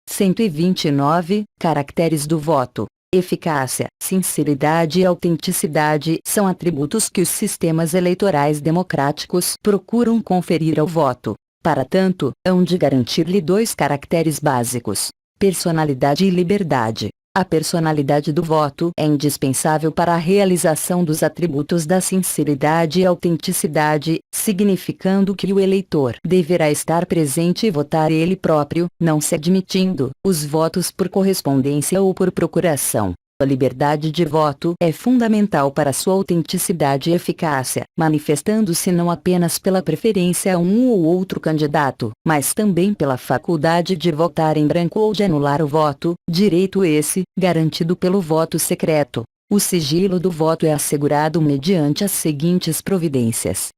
(129) Caracteres do voto. Eficácia, sinceridade e autenticidade são atributos que os sistemas eleitorais democráticos procuram conferir ao voto. Para tanto, hão de garantir-lhe dois caracteres básicos: personalidade e liberdade. A personalidade do voto é indispensável para a realização dos atributos da sinceridade e autenticidade, significando que o eleitor deverá estar presente e votar ele próprio, não se admitindo os votos por correspondência ou por procuração. A liberdade de voto é fundamental para sua autenticidade e eficácia, manifestando-se não apenas pela preferência a um ou outro candidato, mas também pela faculdade de votar em branco ou de anular o voto, direito esse, garantido pelo voto secreto. O sigilo do voto é assegurado mediante as seguintes providências: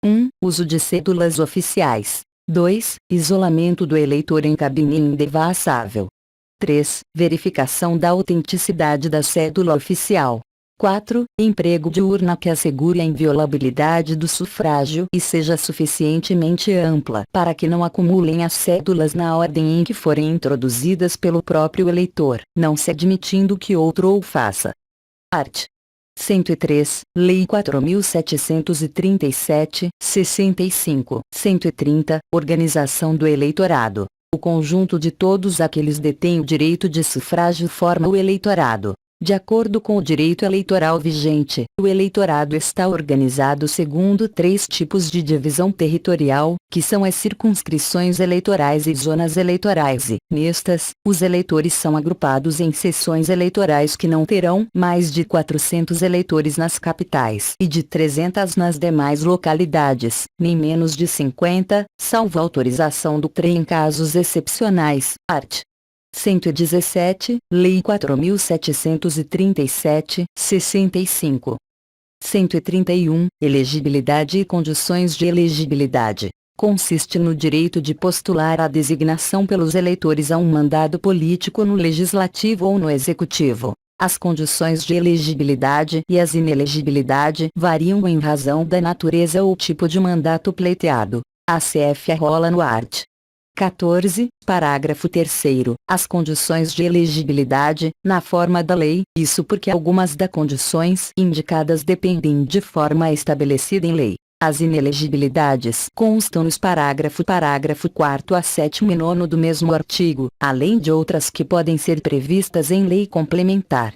1. Uso de cédulas oficiais. 2. Isolamento do eleitor em cabine indevassável. 3. Verificação da autenticidade da cédula oficial. 4. Emprego de urna que assegure a inviolabilidade do sufrágio e seja suficientemente ampla para que não acumulem as cédulas na ordem em que forem introduzidas pelo próprio eleitor, não se admitindo que outro o faça. Art. 103, Lei 4.737, 65, 130, Organização do eleitorado. O conjunto de todos aqueles detém o direito de sufrágio forma o eleitorado. De acordo com o direito eleitoral vigente, o eleitorado está organizado segundo 3 tipos de divisão territorial, que são as circunscrições eleitorais e zonas eleitorais e, nestas, os eleitores são agrupados em seções eleitorais que não terão mais de 400 eleitores nas capitais e de 300 nas demais localidades, nem menos de 50, salvo autorização do CRE em casos excepcionais. Art. 117, Lei 4.737, 65. 131, Elegibilidade e condições de elegibilidade. Consiste no direito de postular a designação pelos eleitores a um mandado político no Legislativo ou no Executivo. As condições de elegibilidade e as inelegibilidade variam em razão da natureza ou tipo de mandato pleiteado. A CF rola no art. 14, parágrafo 3º, as condições de elegibilidade, na forma da lei, isso porque algumas das condições indicadas dependem de forma estabelecida em lei. As inelegibilidades constam nos parágrafo 4º a 7º e 9º do mesmo artigo, além de outras que podem ser previstas em lei complementar.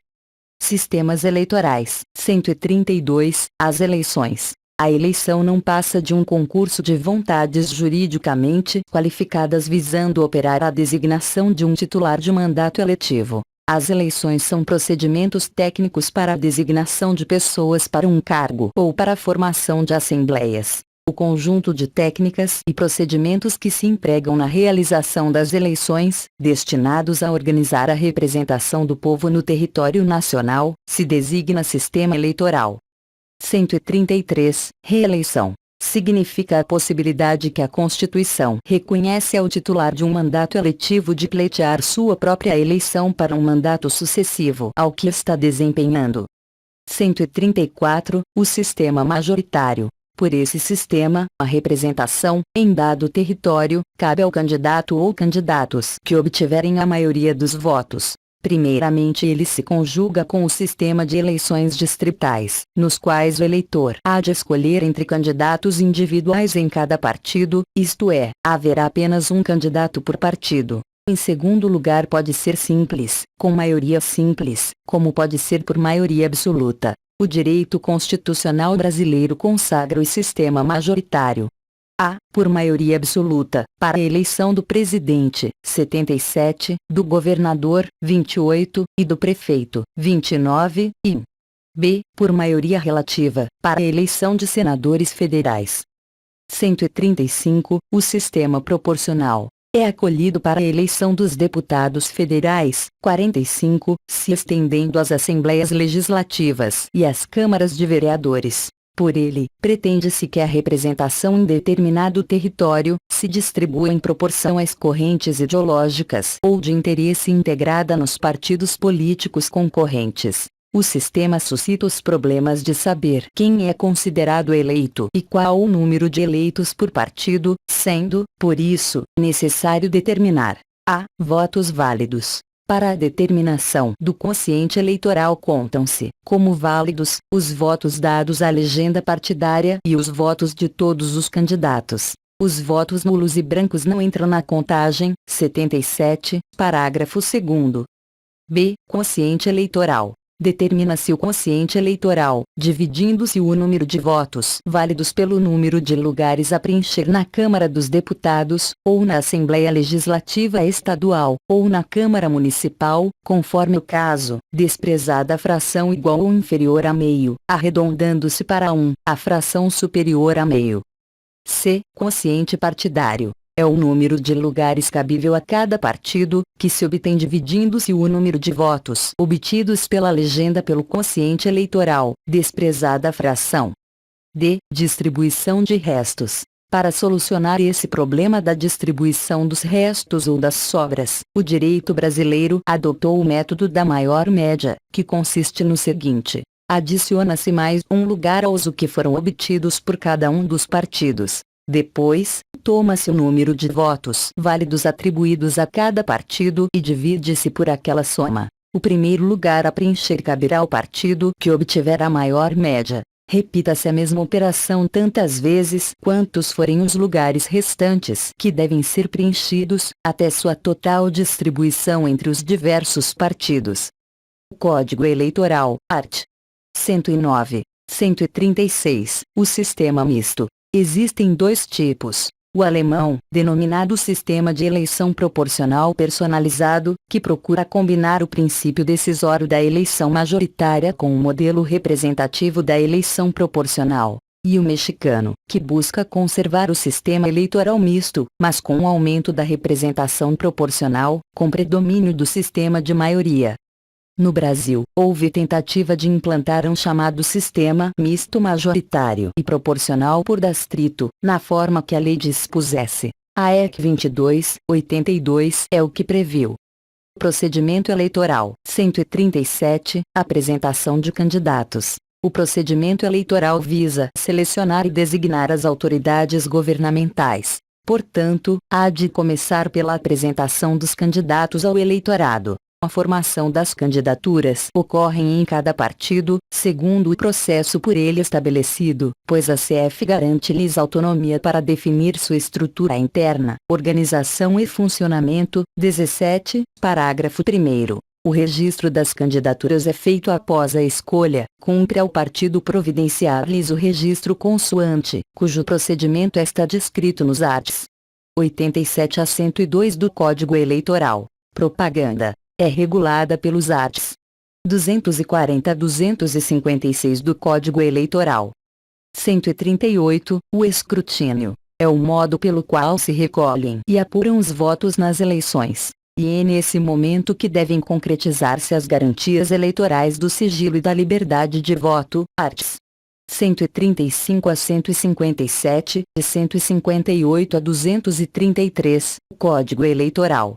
Sistemas eleitorais. 132, as eleições. A eleição não passa de um concurso de vontades juridicamente qualificadas visando operar a designação de um titular de mandato eletivo. As eleições são procedimentos técnicos para a designação de pessoas para um cargo ou para a formação de assembleias. O conjunto de técnicas e procedimentos que se empregam na realização das eleições, destinados a organizar a representação do povo no território nacional, se designa sistema eleitoral. 133, reeleição. Significa a possibilidade que a Constituição reconhece ao titular de um mandato eletivo de pleitear sua própria eleição para um mandato sucessivo ao que está desempenhando. 134, o sistema majoritário. Por esse sistema, a representação, em dado território, cabe ao candidato ou candidatos que obtiverem a maioria dos votos. Primeiramente ele se conjuga com o sistema de eleições distritais, nos quais o eleitor há de escolher entre candidatos individuais em cada partido, isto é, haverá apenas um candidato por partido. Em segundo lugar pode ser simples, com maioria simples, como pode ser por maioria absoluta. O direito constitucional brasileiro consagra o sistema majoritário. A, por maioria absoluta, para a eleição do presidente, 77, do governador, 28, e do prefeito, 29, e B, por maioria relativa, para a eleição de senadores federais. 135, o sistema proporcional. É acolhido para a eleição dos deputados federais, 45, se estendendo às assembleias legislativas e às câmaras de vereadores. Por ele, pretende-se que a representação em determinado território se distribua em proporção às correntes ideológicas ou de interesse integrada nos partidos políticos concorrentes. O sistema suscita os problemas de saber quem é considerado eleito e qual o número de eleitos por partido, sendo, por isso, necessário determinar a. Votos válidos. Para a determinação do quociente eleitoral contam-se, como válidos, os votos dados à legenda partidária e os votos de todos os candidatos. Os votos nulos e brancos não entram na contagem. 77, parágrafo 2º. B. Quociente eleitoral. Determina-se o quociente eleitoral, dividindo-se o número de votos válidos pelo número de lugares a preencher na Câmara dos Deputados, ou na Assembleia Legislativa Estadual, ou na Câmara Municipal, conforme o caso, desprezada a fração igual ou inferior a meio, arredondando-se para 1, a fração superior a meio. C. Quociente partidário. É o número de lugares cabível a cada partido, que se obtém dividindo-se o número de votos obtidos pela legenda pelo quociente eleitoral, desprezada a fração. D. Distribuição de restos. Para solucionar esse problema da distribuição dos restos ou das sobras, o direito brasileiro adotou o método da maior média, que consiste no seguinte: adiciona-se mais um lugar aos que foram obtidos por cada um dos partidos. Depois, toma-se o número de votos válidos atribuídos a cada partido e divide-se por aquela soma. O primeiro lugar a preencher caberá ao partido que obtiver a maior média. Repita-se a mesma operação tantas vezes quantos forem os lugares restantes que devem ser preenchidos, até sua total distribuição entre os diversos partidos. Código Eleitoral, art. 109, 136. O sistema misto. Existem dois tipos. O alemão, denominado Sistema de Eleição Proporcional Personalizado, que procura combinar o princípio decisório da eleição majoritária com o modelo representativo da eleição proporcional. E o mexicano, que busca conservar o sistema eleitoral misto, mas com o aumento da representação proporcional, com predomínio do sistema de maioria. No Brasil, houve tentativa de implantar um chamado sistema misto majoritário e proporcional por distrito, na forma que a lei dispusesse. A EC 22/82 é o que previu. Procedimento eleitoral 137, apresentação de candidatos. O procedimento eleitoral visa selecionar e designar as autoridades governamentais. Portanto, há de começar pela apresentação dos candidatos ao eleitorado. A formação das candidaturas ocorre em cada partido, segundo o processo por ele estabelecido, pois a CF garante-lhes autonomia para definir sua estrutura interna, organização e funcionamento. 17, parágrafo 1º. O registro das candidaturas é feito após a escolha, cumpre ao partido providenciar-lhes o registro consoante, cujo procedimento está descrito nos arts. 87 a 102 do Código Eleitoral. Propaganda. É regulada pelos arts. 240 a 256 do Código Eleitoral. 138. O escrutínio. É o modo pelo qual se recolhem e apuram os votos nas eleições. E é nesse momento que devem concretizar-se as garantias eleitorais do sigilo e da liberdade de voto, arts. 135 a 157, de 158 a 233, Código Eleitoral.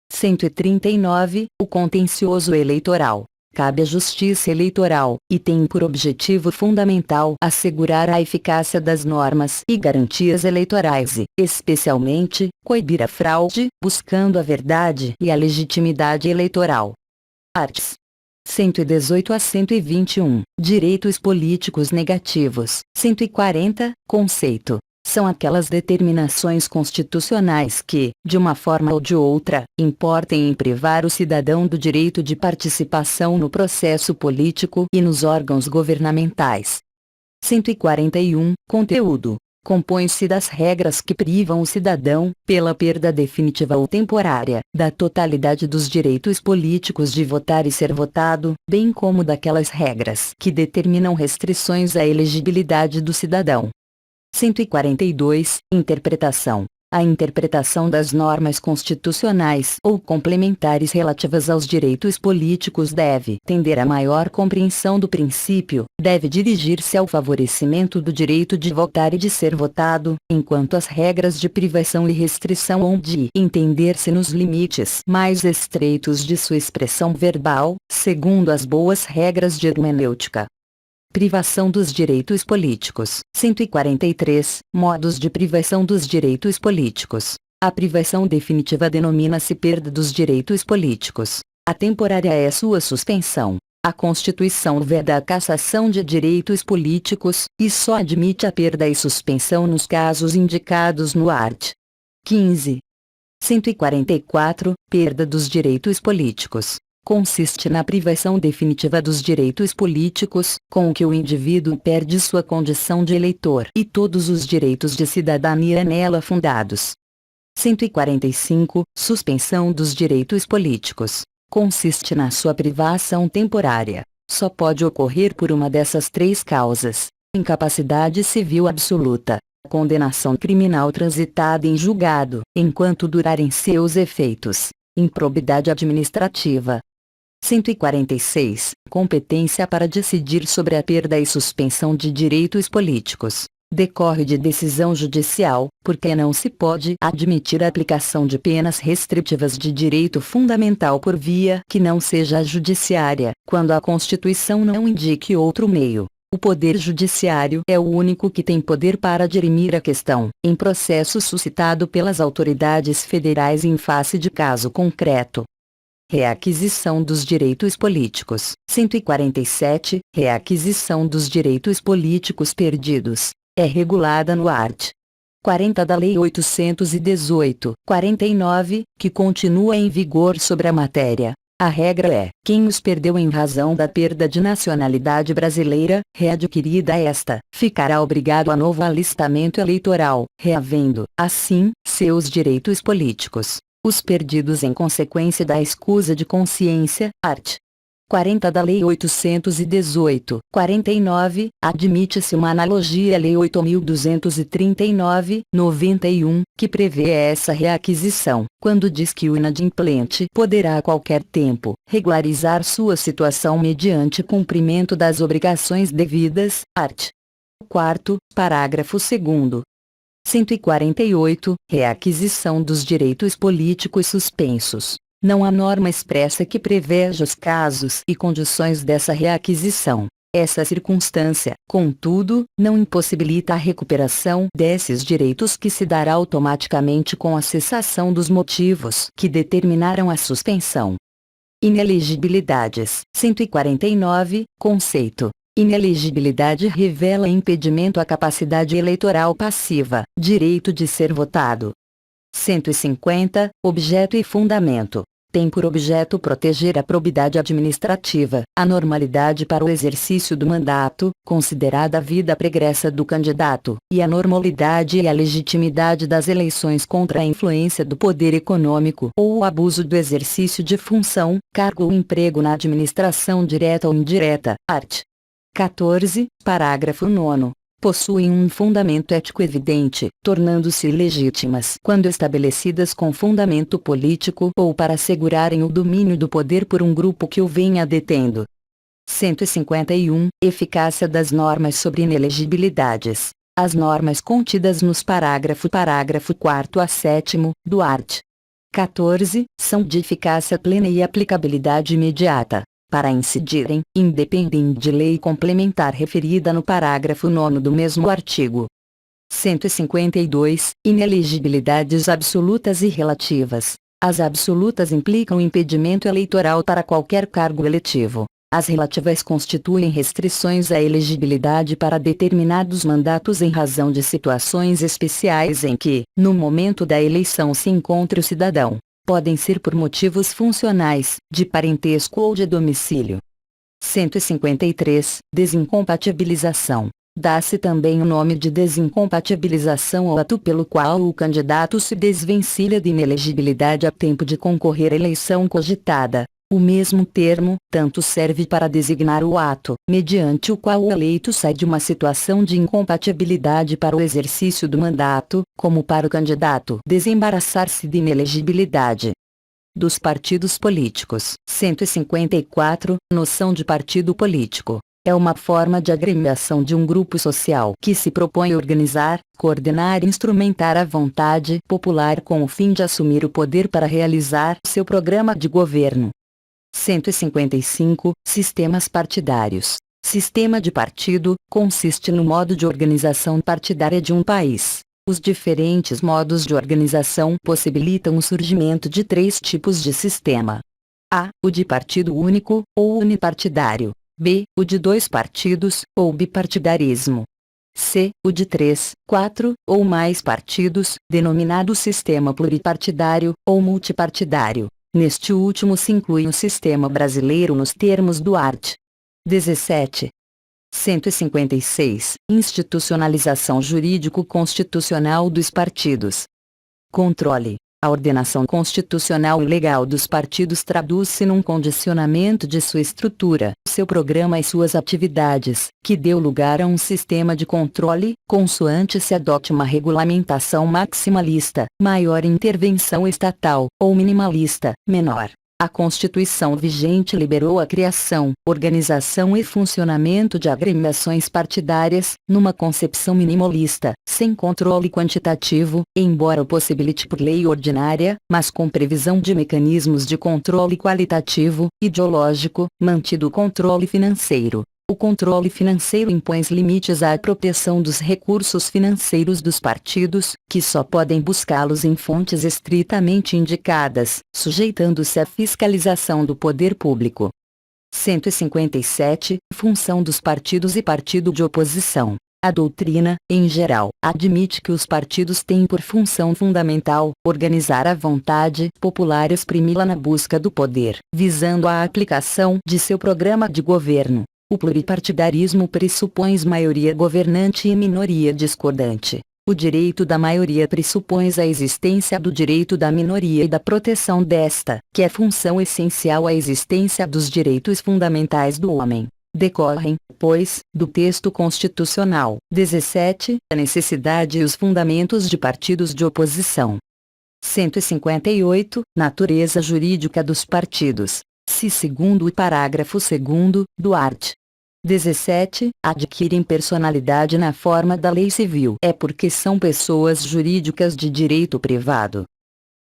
139, o contencioso eleitoral. Cabe à Justiça Eleitoral, e tem por objetivo fundamental assegurar a eficácia das normas e garantias eleitorais e, especialmente, coibir a fraude, buscando a verdade e a legitimidade eleitoral. Arts. 118 a 121, Direitos políticos negativos. 140, Conceito. São aquelas determinações constitucionais que, de uma forma ou de outra, importem em privar o cidadão do direito de participação no processo político e nos órgãos governamentais. 141. Conteúdo. Compõe-se das regras que privam o cidadão, pela perda definitiva ou temporária, da totalidade dos direitos políticos de votar e ser votado, bem como daquelas regras que determinam restrições à elegibilidade do cidadão. 142. Interpretação. A interpretação das normas constitucionais ou complementares relativas aos direitos políticos deve tender à maior compreensão do princípio, deve dirigir-se ao favorecimento do direito de votar e de ser votado, enquanto as regras de privação e restrição hão de entender-se nos limites mais estreitos de sua expressão verbal, segundo as boas regras de hermenêutica. Privação dos direitos políticos. 143. Modos de privação dos direitos políticos. A privação definitiva denomina-se perda dos direitos políticos. A temporária é sua suspensão. A Constituição veda a cassação de direitos políticos, e só admite a perda e suspensão nos casos indicados no art. 15. 144. Perda dos direitos políticos. Consiste na privação definitiva dos direitos políticos, com o que o indivíduo perde sua condição de eleitor e todos os direitos de cidadania nela fundados. 145. Suspensão dos direitos políticos. Consiste na sua privação temporária. Só pode ocorrer por uma dessas três causas: incapacidade civil absoluta, condenação criminal transitada em julgado, enquanto durarem seus efeitos, improbidade administrativa. 146. Competência para decidir sobre a perda e suspensão de direitos políticos. Decorre de decisão judicial, porque não se pode admitir a aplicação de penas restritivas de direito fundamental por via que não seja a judiciária, quando a Constituição não indique outro meio. O Poder Judiciário é o único que tem poder para dirimir a questão, em processo suscitado pelas autoridades federais em face de caso concreto. Reaquisição dos direitos políticos. 147. Reaquisição dos direitos políticos perdidos. É regulada no art. 40 da Lei 818/49, que continua em vigor sobre a matéria. A regra é: quem os perdeu em razão da perda de nacionalidade brasileira, readquirida esta, ficará obrigado a novo alistamento eleitoral, reavendo, assim, seus direitos políticos. Os perdidos em consequência da escusa de consciência, art. 40 da Lei 818/49, admite-se uma analogia à Lei 8.239/91, que prevê essa reaquisição, quando diz que o inadimplente poderá a qualquer tempo regularizar sua situação mediante cumprimento das obrigações devidas, art. 4º, parágrafo 2º. 148. Reaquisição dos direitos políticos suspensos. Não há norma expressa que preveja os casos e condições dessa reaquisição. Essa circunstância, contudo, não impossibilita a recuperação desses direitos, que se dará automaticamente com a cessação dos motivos que determinaram a suspensão. Inelegibilidades. 149. Conceito. Inelegibilidade revela impedimento à capacidade eleitoral passiva, direito de ser votado. 150. Objeto e fundamento. Tem por objeto proteger a probidade administrativa, a normalidade para o exercício do mandato, considerada a vida pregressa do candidato, e a normalidade e a legitimidade das eleições contra a influência do poder econômico ou o abuso do exercício de função, cargo ou emprego na administração direta ou indireta, art. 14, parágrafo 9. Possuem um fundamento ético evidente, tornando-se ilegítimas quando estabelecidas com fundamento político ou para assegurarem o domínio do poder por um grupo que o venha detendo. 151. Eficácia das normas sobre inelegibilidades. As normas contidas nos parágrafo 4º a 7º, do art. 14, são de eficácia plena e aplicabilidade imediata, para incidirem, independente de lei complementar referida no parágrafo 9º do mesmo artigo. 152. Inelegibilidades absolutas e relativas. As absolutas implicam impedimento eleitoral para qualquer cargo eletivo. As relativas constituem restrições à elegibilidade para determinados mandatos em razão de situações especiais em que, no momento da eleição, se encontre o cidadão. Podem ser por motivos funcionais, de parentesco ou de domicílio. 153. Desincompatibilização. Dá-se também o nome de desincompatibilização ao ato pelo qual o candidato se desvencilha de inelegibilidade a tempo de concorrer à eleição cogitada. O mesmo termo, tanto serve para designar o ato, mediante o qual o eleito sai de uma situação de incompatibilidade para o exercício do mandato, como para o candidato desembaraçar-se de inelegibilidade. Dos partidos políticos. 154. Noção de partido político. É uma forma de agremiação de um grupo social que se propõe organizar, coordenar e instrumentar a vontade popular com o fim de assumir o poder para realizar seu programa de governo. 155. Sistemas partidários. Sistema de partido consiste no modo de organização partidária de um país. Os diferentes modos de organização possibilitam o surgimento de 3 tipos de sistema. A. O de partido único, ou unipartidário. B. O de 2 partidos, ou bipartidarismo. C. O de 3, 4, ou mais partidos, denominado sistema pluripartidário, ou multipartidário. Neste último se inclui o sistema brasileiro nos termos do art. 17. 156. Institucionalização jurídico-constitucional dos partidos. Controle. A ordenação constitucional e legal dos partidos traduz-se num condicionamento de sua estrutura, seu programa e suas atividades, que deu lugar a um sistema de controle, consoante se adote uma regulamentação maximalista, maior intervenção estatal, ou minimalista, menor. A Constituição vigente liberou a criação, organização e funcionamento de agremiações partidárias, numa concepção minimalista, sem controle quantitativo, embora o possibilite por lei ordinária, mas com previsão de mecanismos de controle qualitativo, ideológico, mantido o controle financeiro. O controle financeiro impõe limites à apropriação dos recursos financeiros dos partidos, que só podem buscá-los em fontes estritamente indicadas, sujeitando-se à fiscalização do poder público. 157. Função dos partidos e partido de oposição. A doutrina, em geral, admite que os partidos têm por função fundamental organizar a vontade popular e exprimi-la na busca do poder, visando a aplicação de seu programa de governo. O pluripartidarismo pressupõe maioria governante e minoria discordante. O direito da maioria pressupõe a existência do direito da minoria e da proteção desta, que é função essencial à existência dos direitos fundamentais do homem. Decorrem, pois, do texto constitucional. 17. A necessidade e os fundamentos de partidos de oposição. 158. Natureza jurídica dos partidos. Se segundo o parágrafo 2º, do art. 17, adquirem personalidade na forma da lei civil. É porque são pessoas jurídicas de direito privado.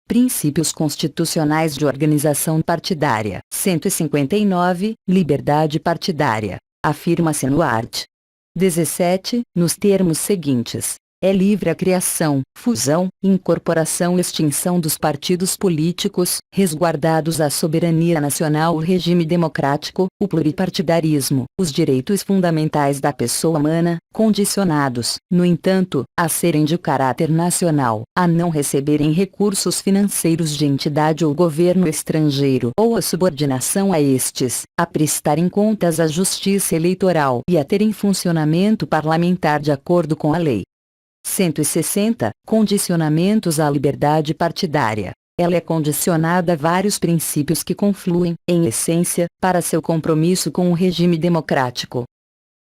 Princípios constitucionais de organização partidária. 159, liberdade partidária. Afirma-se no art. 17, nos termos seguintes. É livre a criação, fusão, incorporação e extinção dos partidos políticos, resguardados a soberania nacional, o regime democrático, o pluripartidarismo, os direitos fundamentais da pessoa humana, condicionados, no entanto, a serem de caráter nacional, a não receberem recursos financeiros de entidade ou governo estrangeiro ou a subordinação a estes, a prestarem contas à justiça eleitoral e a terem funcionamento parlamentar de acordo com a lei. 160. Condicionamentos à liberdade partidária. Ela é condicionada a vários princípios que confluem, em essência, para seu compromisso com o regime democrático.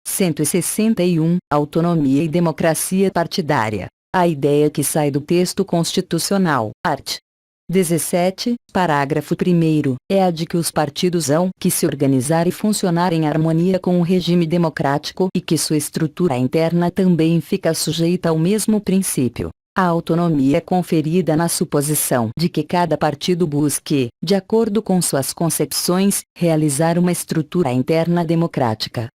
161. Autonomia e democracia partidária. A ideia que sai do texto constitucional, art. 17, parágrafo 1º, é a de que os partidos hão que se organizar e funcionar em harmonia com o regime democrático e que sua estrutura interna também fica sujeita ao mesmo princípio. A autonomia é conferida na suposição de que cada partido busque, de acordo com suas concepções, realizar uma estrutura interna democrática.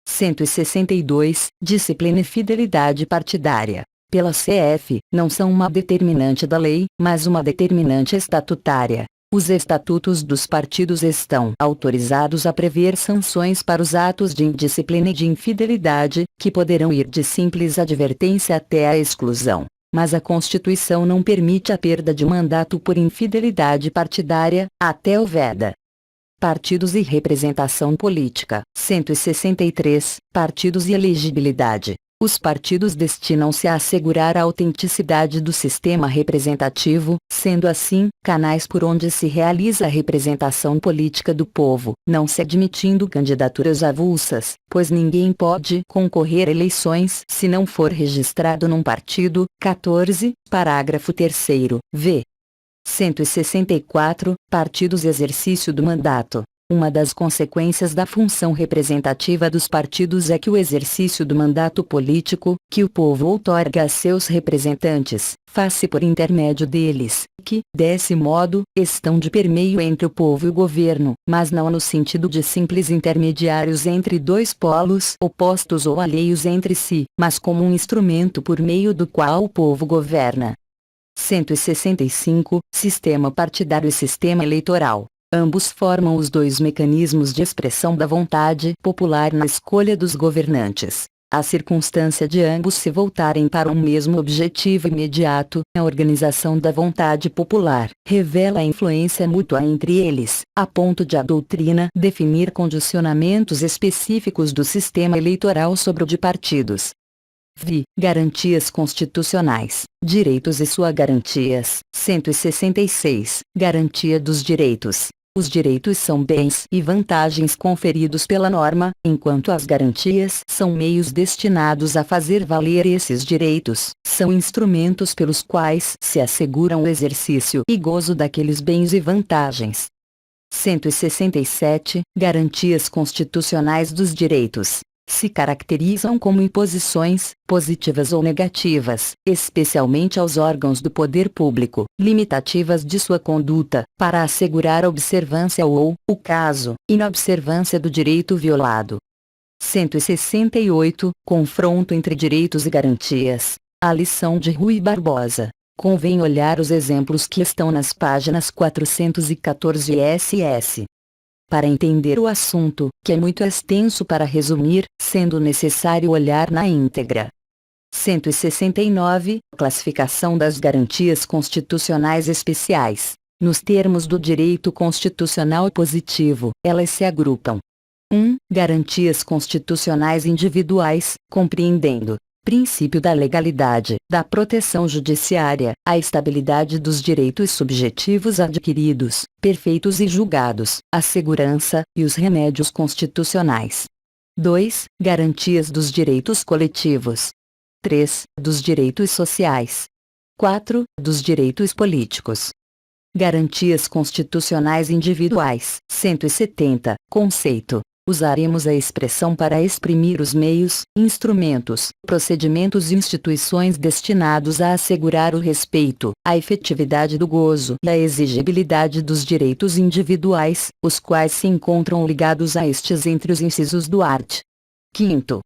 162, disciplina e fidelidade partidária. Pela CF, não são uma determinante da lei, mas uma determinante estatutária. Os estatutos dos partidos estão autorizados a prever sanções para os atos de indisciplina e de infidelidade, que poderão ir de simples advertência até a exclusão. Mas a Constituição não permite a perda de mandato por infidelidade partidária, até o veda. Partidos e representação política. 163, partidos e elegibilidade. Os partidos destinam-se a assegurar a autenticidade do sistema representativo, sendo assim, canais por onde se realiza a representação política do povo, não se admitindo candidaturas avulsas, pois ninguém pode concorrer a eleições se não for registrado num partido. 14, parágrafo 3º, v. 164, partidos. Exercício do mandato. Uma das consequências da função representativa dos partidos é que o exercício do mandato político, que o povo outorga a seus representantes, faz-se por intermédio deles, que, desse modo, estão de permeio entre o povo e o governo, mas não no sentido de simples intermediários entre dois polos opostos ou alheios entre si, mas como um instrumento por meio do qual o povo governa. 165, Sistema partidário e sistema eleitoral. Ambos formam os dois mecanismos de expressão da vontade popular na escolha dos governantes. A circunstância de ambos se voltarem para um mesmo objetivo imediato, a organização da vontade popular, revela a influência mútua entre eles, a ponto de a doutrina definir condicionamentos específicos do sistema eleitoral sobre o de partidos. Garantias constitucionais, direitos e suas garantias. 166. Garantia dos direitos. Os direitos são bens e vantagens conferidos pela norma, enquanto as garantias são meios destinados a fazer valer esses direitos, são instrumentos pelos quais se asseguram o exercício e gozo daqueles bens e vantagens. 167. Garantias constitucionais dos direitos. Se caracterizam como imposições, positivas ou negativas, especialmente aos órgãos do poder público, limitativas de sua conduta, para assegurar a observância ou, o caso, inobservância do direito violado. 168. Confronto entre direitos e garantias. A lição de Rui Barbosa. Convém olhar os exemplos que estão nas páginas 414 e ss. Para entender o assunto, que é muito extenso para resumir, sendo necessário olhar na íntegra. 169. Classificação das garantias constitucionais especiais. Nos termos do direito constitucional positivo, elas se agrupam. 1. Garantias constitucionais individuais, compreendendo princípio da legalidade, da proteção judiciária, a estabilidade dos direitos subjetivos adquiridos, perfeitos e julgados, a segurança, e os remédios constitucionais. 2. Garantias dos direitos coletivos. 3. Dos direitos sociais. 4. Dos direitos políticos. Garantias constitucionais individuais. 170. Conceito. Usaremos a expressão para exprimir os meios, instrumentos, procedimentos e instituições destinados a assegurar o respeito, a efetividade do gozo e a exigibilidade dos direitos individuais, os quais se encontram ligados a estes entre os incisos do art. 5º.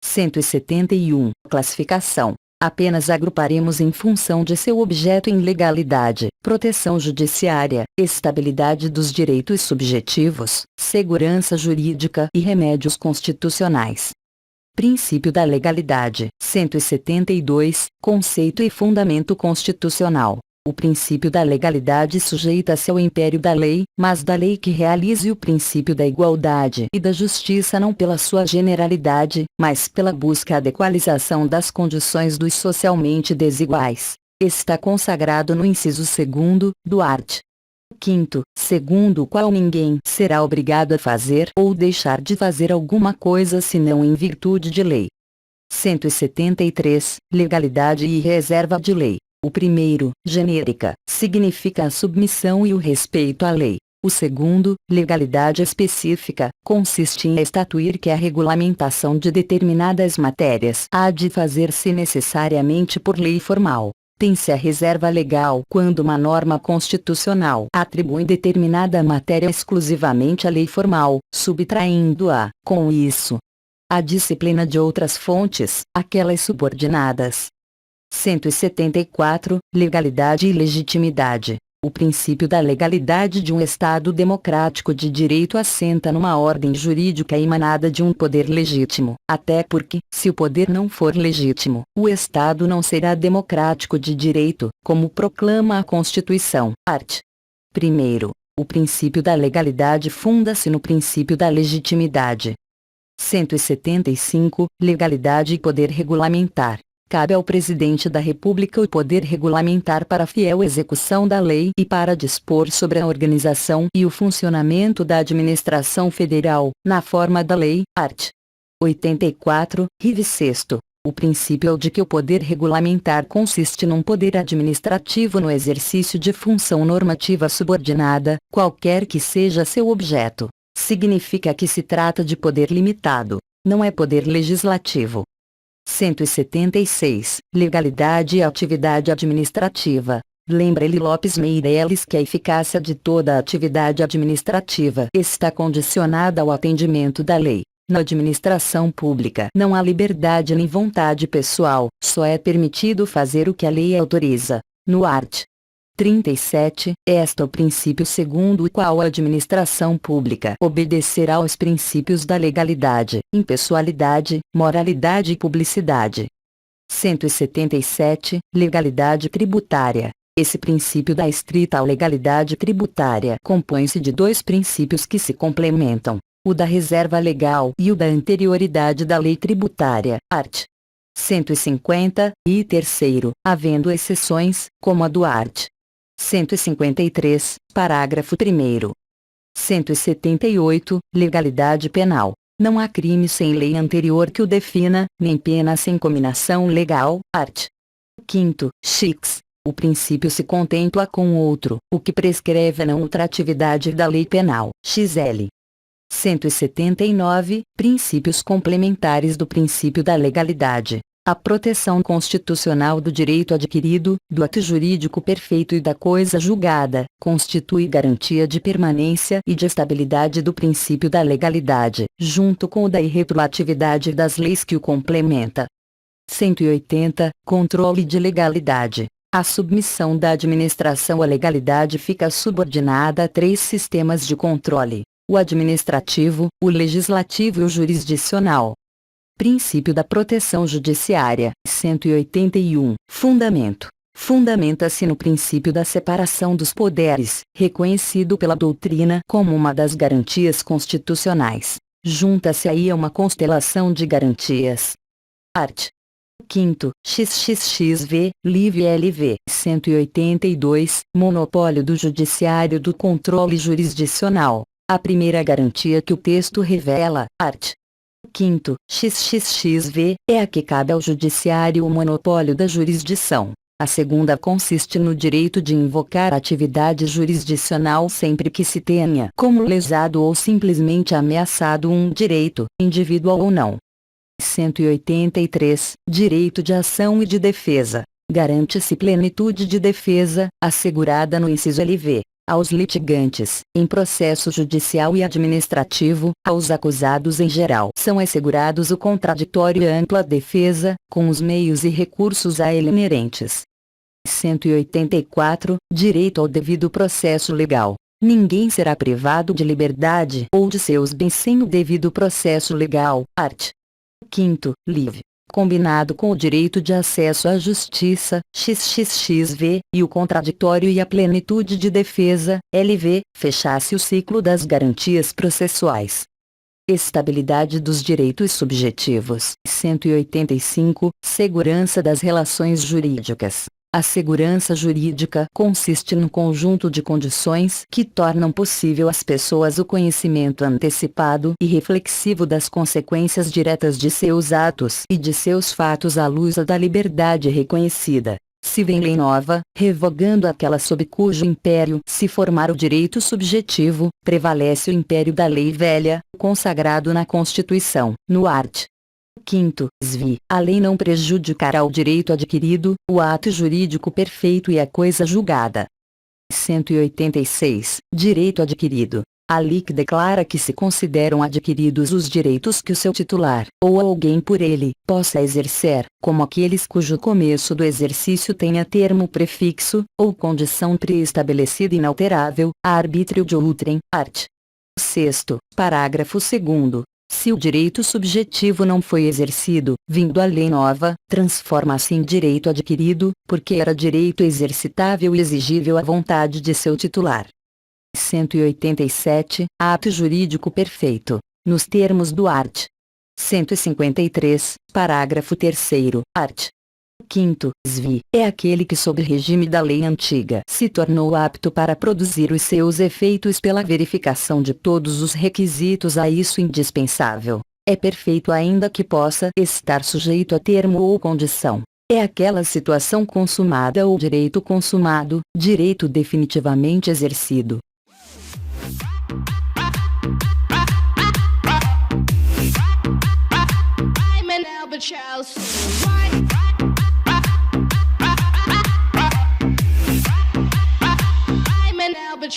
171. Classificação. Apenas agruparemos em função de seu objeto em legalidade, proteção judiciária, estabilidade dos direitos subjetivos, segurança jurídica e remédios constitucionais. Princípio da legalidade. 172. Conceito e fundamento constitucional. O princípio da legalidade sujeita-se ao império da lei, mas da lei que realize o princípio da igualdade e da justiça não pela sua generalidade, mas pela busca da equalização das condições dos socialmente desiguais. Está consagrado no inciso 2º, do art. 5º, segundo o qual ninguém será obrigado a fazer ou deixar de fazer alguma coisa senão em virtude de lei. 173. Legalidade e reserva de lei. O primeiro, genérica, significa a submissão e o respeito à lei. O segundo, legalidade específica, consiste em estatuir que a regulamentação de determinadas matérias há de fazer-se necessariamente por lei formal. Tem-se a reserva legal quando uma norma constitucional atribui determinada matéria exclusivamente à lei formal, subtraindo-a, com isso, a disciplina de outras fontes, aquelas subordinadas. 174. Legalidade e legitimidade. O princípio da legalidade de um Estado democrático de direito assenta numa ordem jurídica emanada de um poder legítimo, até porque, se o poder não for legítimo, o Estado não será democrático de direito, como proclama a Constituição. Art. 1º. O princípio da legalidade funda-se no princípio da legitimidade. 175. Legalidade e poder regulamentar. Cabe ao Presidente da República o poder regulamentar para a fiel execução da lei e para dispor sobre a organização e o funcionamento da administração federal, na forma da lei, art. 84, Rive Sexto. O princípio é de que o poder regulamentar consiste num poder administrativo no exercício de função normativa subordinada, qualquer que seja seu objeto. Significa que se trata de poder limitado, não é poder legislativo. 176. Legalidade e atividade administrativa. Lembra-lhe Lopes Meireles que a eficácia de toda a atividade administrativa está condicionada ao atendimento da lei. Na administração pública não há liberdade nem vontade pessoal, só é permitido fazer o que a lei autoriza. No art. 37, este é o princípio segundo o qual a administração pública obedecerá aos princípios da legalidade, impessoalidade, moralidade e publicidade. 177, Legalidade tributária. Esse princípio da estrita legalidade tributária compõe-se de dois princípios que se complementam, o da reserva legal e o da anterioridade da lei tributária, art. 150, e terceiro, havendo exceções, como a do art. 153, parágrafo 1º. 178, Legalidade penal. Não há crime sem lei anterior que o defina, nem pena sem cominação legal, art. 5º, X. O princípio se contempla com o outro, o que prescreve a não ultratividade da lei penal, XL. 179, Princípios complementares do princípio da legalidade. A proteção constitucional do direito adquirido, do ato jurídico perfeito e da coisa julgada, constitui garantia de permanência e de estabilidade do princípio da legalidade, junto com o da irretroatividade das leis que o complementa. 180. Controle de legalidade. A submissão da administração à legalidade fica subordinada a três sistemas de controle: o administrativo, o legislativo e o jurisdicional. Princípio da proteção judiciária. 181. Fundamento. Fundamenta-se no princípio da separação dos poderes, reconhecido pela doutrina como uma das garantias constitucionais. Junta-se aí a uma constelação de garantias. Art. 5º, XXXV, Liv LV. 182. Monopólio do judiciário do controle jurisdicional. A primeira garantia que o texto revela, art. 5º, XXXV, é a que cabe ao judiciário o monopólio da jurisdição. A segunda consiste no direito de invocar a atividade jurisdicional sempre que se tenha como lesado ou simplesmente ameaçado um direito, individual ou não. 183. Direito de ação e de defesa. Garante-se plenitude de defesa, assegurada no inciso LV, aos litigantes, em processo judicial e administrativo, aos acusados em geral. São assegurados o contraditório e a ampla defesa, com os meios e recursos a ele inerentes. 184. Direito ao devido processo legal. Ninguém será privado de liberdade ou de seus bens sem o devido processo legal, art. 5º, Liv. Combinado com o direito de acesso à justiça, XXXV, e o contraditório e a plenitude de defesa, LV, fechasse o ciclo das garantias processuais. Estabilidade dos direitos subjetivos. 185. Segurança das relações jurídicas. A segurança jurídica consiste no conjunto de condições que tornam possível às pessoas o conhecimento antecipado e reflexivo das consequências diretas de seus atos e de seus fatos à luz da liberdade reconhecida. Se vem lei nova, revogando aquela sob cujo império se formar o direito subjetivo, prevalece o império da lei velha, consagrado na Constituição, no art. 5º, SVI. A lei não prejudicará o direito adquirido, o ato jurídico perfeito e a coisa julgada. 186. Direito adquirido. A lei que declara que se consideram adquiridos os direitos que o seu titular, ou alguém por ele, possa exercer, como aqueles cujo começo do exercício tenha termo prefixo, ou condição pré-estabelecida inalterável, a arbítrio de outrem, art. 6º, parágrafo 2º. Se o direito subjetivo não foi exercido, vindo a lei nova, transforma-se em direito adquirido, porque era direito exercitável e exigível à vontade de seu titular. 187. Ato jurídico perfeito. Nos termos do art. 153, parágrafo 3º, art. 5º, SVI, é aquele que sob regime da lei antiga se tornou apto para produzir os seus efeitos pela verificação de todos os requisitos a isso indispensável. É perfeito ainda que possa estar sujeito a termo ou condição. É aquela situação consumada ou direito consumado, direito definitivamente exercido.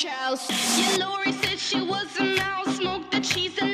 Your Lori said she was a mouse, smoked the cheese.